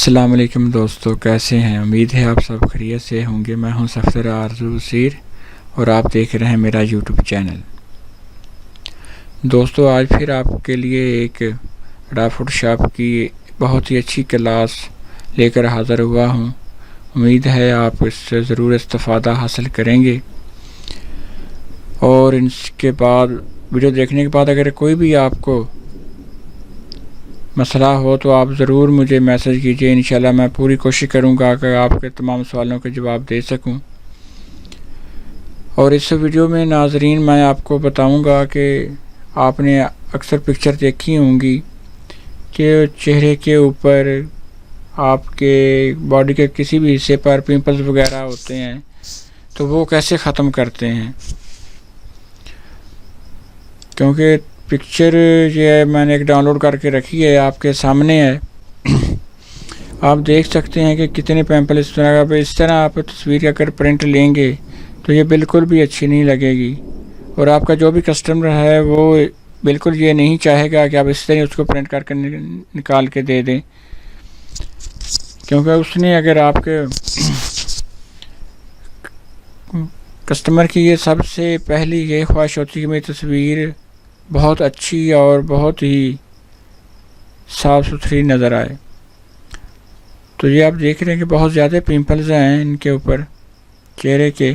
अस्सलाम वालेकुम दोस्तों, कैसे हैं? उम्मीद है आप सब खैरियत से होंगे। मैं हूं सफ़र आरज़ू वसीर और आप देख रहे हैं मेरा यूट्यूब चैनल। दोस्तों, आज फिर आपके लिए एक अडोब फोटोशॉप की बहुत ही अच्छी क्लास लेकर हाज़िर हुआ हूं। उम्मीद है आप इससे ज़रूर इस्तिफ़ादा हासिल करेंगे और इसके बाद वीडियो देखने के बाद अगर कोई भी आपको मसला हो तो आप ज़रूर मुझे मैसेज कीजिए। इंशाल्लाह मैं पूरी कोशिश करूँगा कि आपके तमाम सवालों के जवाब दे सकूँ। और इस वीडियो में नाज़रीन मैं आपको बताऊँगा कि आपने अक्सर पिक्चर देखी होंगी कि चेहरे के ऊपर आपके बॉडी के किसी भी हिस्से पर पिंपल्स वगैरह होते हैं, तो वो कैसे ख़त्म करते हैं। क्योंकि पिक्चर जो है मैंने एक डाउनलोड करके रखी है, आपके सामने है। आप देख सकते हैं कि कितने पिंपल इस तरह आप तस्वीर अगर प्रिंट लेंगे तो ये बिल्कुल भी अच्छी नहीं लगेगी और आपका जो भी कस्टमर है वो बिल्कुल ये नहीं चाहेगा कि आप इस तरह उसको प्रिंट करके निकाल के दे दें। क्योंकि उसने अगर आपके कस्टमर की ये सबसे पहली ये ख्वाहिश होती है कि मेरी तस्वीर बहुत अच्छी और बहुत ही साफ़ सुथरी नज़र आए। तो ये आप देख रहे हैं कि बहुत ज़्यादा पिंपल्स हैं इनके ऊपर, चेहरे के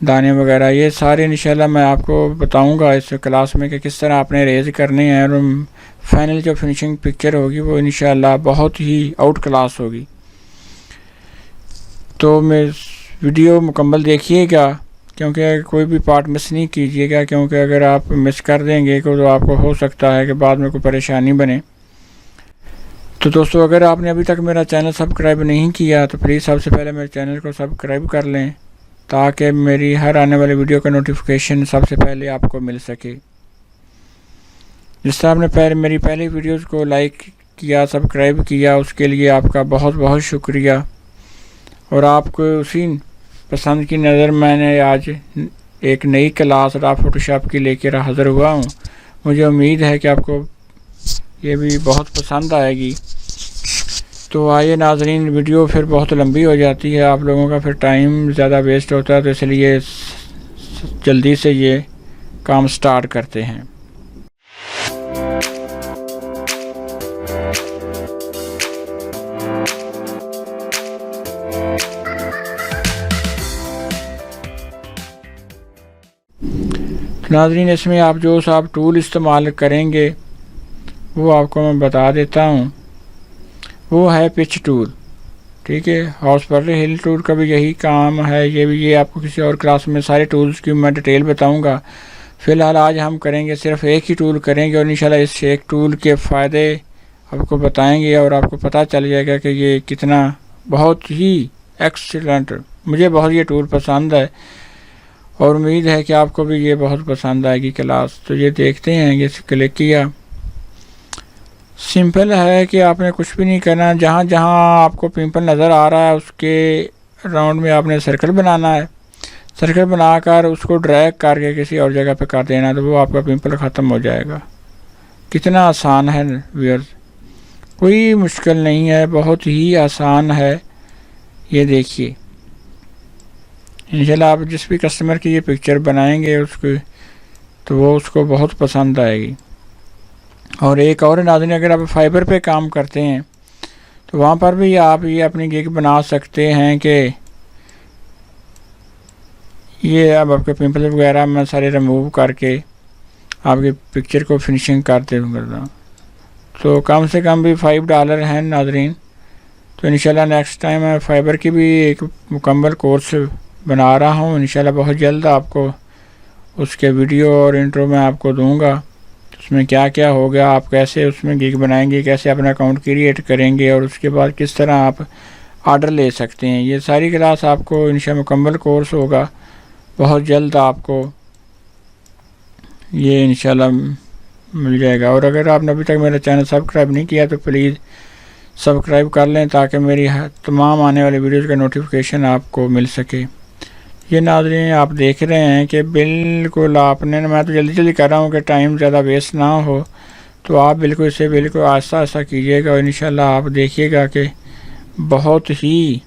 दाने वगैरह। ये सारे इंशाल्लाह मैं आपको बताऊंगा इस क्लास में कि किस तरह आपने रेज करने हैं और फाइनल जो फिनिशिंग पिक्चर होगी वो इंशाल्लाह बहुत ही आउट क्लास होगी। तो मैं वीडियो मुकम्मल देखिएगा, क्योंकि कोई भी पार्ट मिस नहीं कीजिएगा, क्योंकि अगर आप मिस कर देंगे तो आपको हो सकता है कि बाद में कोई परेशानी बने। तो दोस्तों, अगर आपने अभी तक मेरा चैनल सब्सक्राइब नहीं किया तो प्लीज़ सबसे पहले मेरे चैनल को सब्सक्राइब कर लें, ताकि मेरी हर आने वाली वीडियो का नोटिफिकेशन सबसे पहले आपको मिल सके। जिस तरह आपने मेरी पहली वीडियोज़ को लाइक किया, सब्सक्राइब किया, उसके लिए आपका बहुत बहुत शुक्रिया। और आपको उसी पसंद की नज़र मैंने आज एक नई क्लास अडोब फोटोशॉप की लेकर हाज़िर हुआ हूँ। मुझे उम्मीद है कि आपको ये भी बहुत पसंद आएगी। तो आइए नाज़रीन, वीडियो फिर बहुत लंबी हो जाती है, आप लोगों का फिर टाइम ज़्यादा वेस्ट होता है, तो इसलिए जल्दी से ये काम स्टार्ट करते हैं। नाज़रीन, इसमें आप जो सा टूल इस्तेमाल करेंगे वो आपको मैं बता देता हूँ। वो है पिच टूल, ठीक है। हॉर्सपावर हिल टूल का भी यही काम है। ये आपको किसी और क्लास में सारे टूल्स की मैं डिटेल बताऊँगा। फ़िलहाल आज हम करेंगे सिर्फ एक ही टूल करेंगे और इंशाल्लाह इस एक टूल के फ़ायदे आपको बताएंगे और आपको पता चल जाएगा कि ये कितना बहुत ही एक्सीलेंट, मुझे बहुत ये टूल पसंद है और उम्मीद है कि आपको भी ये बहुत पसंद आएगी क्लास। तो ये देखते हैं, ये क्लिक किया। सिंपल है कि आपने कुछ भी नहीं करना। जहाँ जहाँ आपको पिंपल नज़र आ रहा है उसके राउंड में आपने सर्कल बनाना है। सर्कल बनाकर उसको ड्रैग करके किसी और जगह पे कर देना, तो वो आपका पिंपल ख़त्म हो जाएगा। कितना आसान है व्यूअर्स, कोई मुश्किल नहीं है, बहुत ही आसान है। ये देखिए, इंशाल्लाह आप जिस भी कस्टमर की ये पिक्चर बनाएंगे उसको तो वो उसको बहुत पसंद आएगी। और एक और नाज़रीन, अगर आप फाइबर पे काम करते हैं तो वहाँ पर भी आप ये अपनी गिग बना सकते हैं कि ये अब आपके पिंपल वगैरह मैं सारे रिमूव करके आपकी पिक्चर को फिनिशिंग करते हूँ। तो कम से कम भी $5 हैं नाज़रीन। तो इंशाल्लाह नेक्स्ट टाइम मैं फ़ाइबर की भी एक मुकम्मल कोर्स बना रहा हूँ। इंशाल्लाह बहुत जल्द आपको उसके वीडियो और इंट्रो में आपको दूंगा। उसमें क्या क्या होगा, आप कैसे उसमें गिग बनाएंगे, कैसे अपना अकाउंट क्रिएट करेंगे और उसके बाद किस तरह आप ऑर्डर ले सकते हैं। ये सारी क्लास आपको इंशाल्लाह मुकम्मल कोर्स होगा, बहुत जल्द आपको ये इंशाल्लाह मिल जाएगा। और अगर आपने अभी तक मेरा चैनल सब्सक्राइब नहीं किया तो प्लीज़ सब्सक्राइब कर लें, ताकि मेरी तमाम आने वाली वीडियोज़ का नोटिफिकेशन आपको मिल सके। ये नाज़रीन आप देख रहे हैं कि बिल्कुल आपने, मैं तो जल्दी जल्दी कर रहा हूँ कि टाइम ज़्यादा वेस्ट ना हो, तो आप बिल्कुल इसे बिल्कुल आहिस्ता आहिस्ता कीजिएगा और इंशाल्लाह आप देखिएगा कि बहुत ही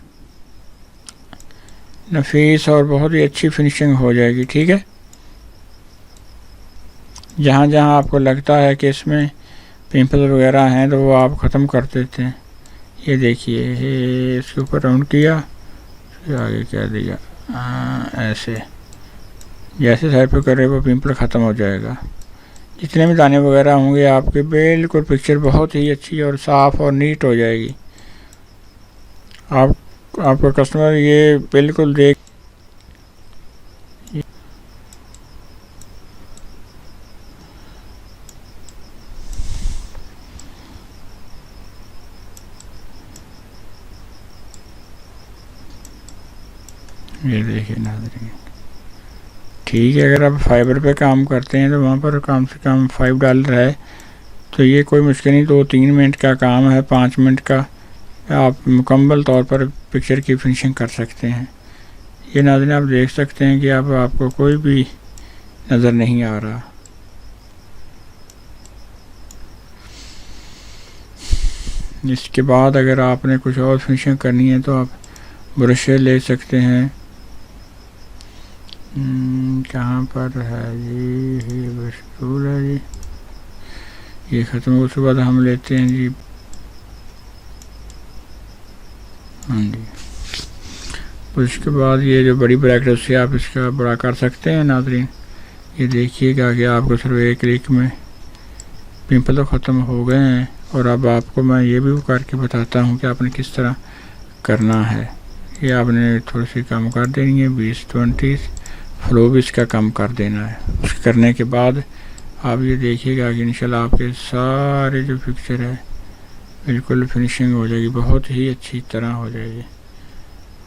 नफीस और बहुत ही अच्छी फिनिशिंग हो जाएगी। ठीक है, जहाँ जहाँ आपको लगता है कि इसमें पिंपल वगैरह हैं तो वो आप ख़त्म कर देते हैं। ये देखिए, ये इसके ऊपर राउंड किया, फिर आगे क्या दिया, ऐसे जैसे साइड पे कर रहे वो पिंपल ख़त्म हो जाएगा। जितने भी दाने वगैरह होंगे आपके बिल्कुल पिक्चर बहुत ही अच्छी और साफ़ और नीट हो जाएगी। आपका कस्टमर ये बिल्कुल देख ये देखिए नाज़रीन। ठीक है, अगर आप फाइबर पे काम करते हैं तो वहाँ पर कम से कम $5 है, तो ये कोई मुश्किल नहीं। 2-3 मिनट का काम है, 5 मिनट का आप मुकम्मल तौर पर पिक्चर की फिनिशिंग कर सकते हैं। ये नाज़रीन आप देख सकते हैं कि अब आपको कोई भी नज़र नहीं आ रहा। इसके बाद अगर आपने कुछ और फिनिशिंग करनी है तो आप ब्रश ले सकते हैं। कहाँ पर है जी, ये ब्रश टूल है जी, ये ख़त्म हो, उसके बाद हम लेते हैं जी, हाँ जी। उसके बाद ये जो बड़ी ब्रैकेट से आप इसका बड़ा कर सकते हैं नाज़रीन। ये देखिएगा कि आपको सिर्फ एक क्लिक में पिंपल तो ख़त्म हो गए हैं। और अब आपको मैं ये भी करके बताता हूँ कि आपने किस तरह करना है। ये आपने थोड़ी सी कम कर देनी है, 20-20 फ्लो भी इसका कम कर देना है। उसके करने के बाद आप ये देखिएगा कि इंशाल्लाह आपके सारे जो पिक्चर है बिल्कुल फिनिशिंग हो जाएगी, बहुत ही अच्छी तरह हो जाएगी।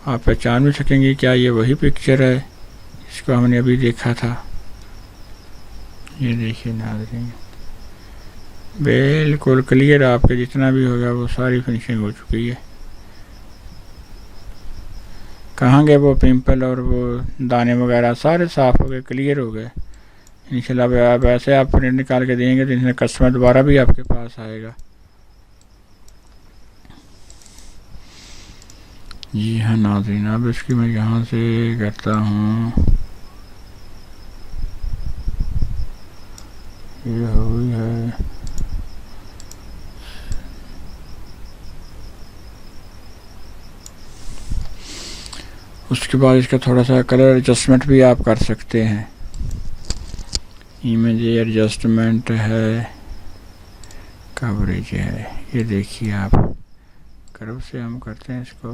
आप पहचान भी सकेंगे क्या ये वही पिक्चर है इसको हमने अभी देखा था। ये देखिए नाज़रीन, बिल्कुल क्लियर, आपके जितना भी होगा वो सारी फिनिशिंग हो चुकी है। कहाँ गए वो पिंपल और वो दाने वगैरह, सारे साफ़ हो गए, क्लियर हो गए। इंशाल्लाह आप ऐसे आप प्रिंट निकाल के देंगे तो इसमें कस्टमर दोबारा भी आपके पास आएगा। जी हाँ नाज़रीन, अब इसकी मैं यहाँ से करता हूँ, ये हो गई है। उसके बाद इसका थोड़ा सा कलर एडजस्टमेंट भी आप कर सकते हैं। इमेज एडजस्टमेंट है, कवरेज है, ये देखिए आप कर्व से हम करते हैं इसको।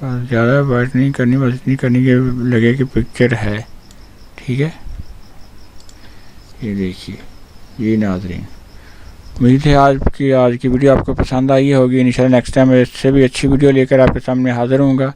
बस ज़्यादा बात नहीं करनी, बस इतनी करनी कि लगे कि पिक्चर है। ठीक है, ये देखिए। ये नाज़रीन, उम्मीद है आज की वीडियो आपको पसंद आई होगी। इंशाल्लाह नेक्स्ट टाइम इससे भी अच्छी वीडियो लेकर आपके सामने हाज़िर होऊंगा।